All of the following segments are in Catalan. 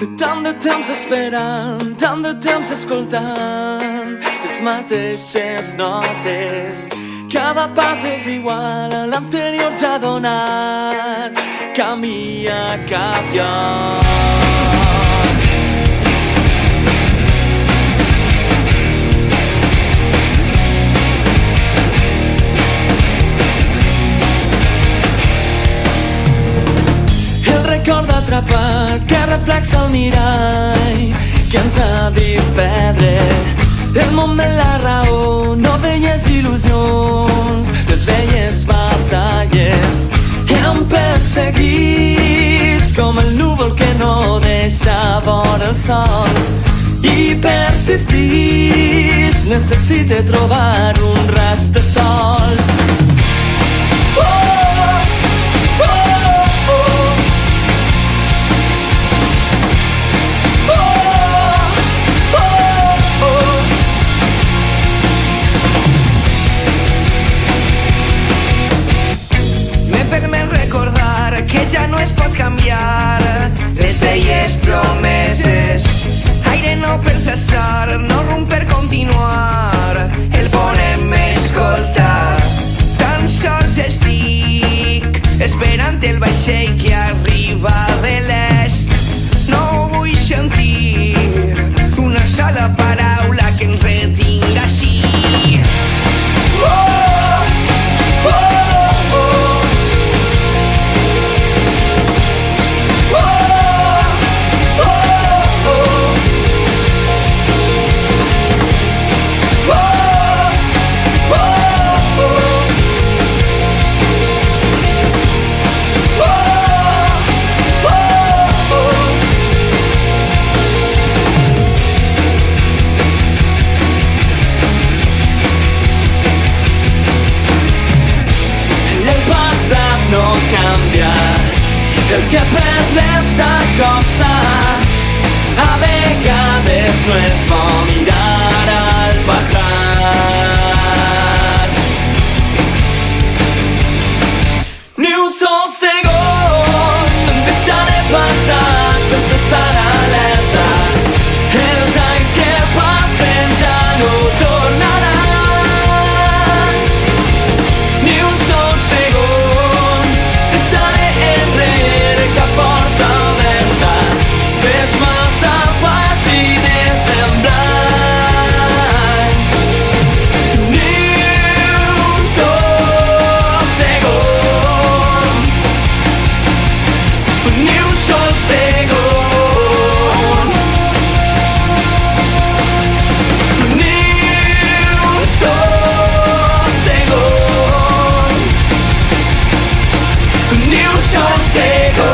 Tant de temps esperant, tant de temps escoltant les mateixes notes. Cada pas és igual a l'anterior ja donat, camí a cap lloc. El record atrapat que reflexa el mirall que ens ha vist perdre el món de la raó, no veies il·lusions, les velles batalles em perseguís com el núvol que no deixa vora el sol i persistís, necessite trobar un raig de sol. Ja no es pot canviar les velles promeses, aire no per cessar, no rum per continuar, el volem escoltar. Tan sols estic esperant el vaixell que arriba de l'est. No vull sentir una sola paraula que ens retinga així. El que perdes s'acosta, a vegades no és bo mirar al passat. Ni un sol segon deixaré passar sense estar alerta. Els anys que passen ja no tornaran. Ni un sol segon deixaré enrere cap porta oberta. Fes massa pàgines en blanc. Ni un sol segon. Ni un sol segon. Ni un sol segon. Ni un sol segon.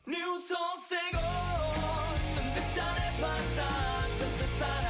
Ni un sol segon deixaré passar sense estar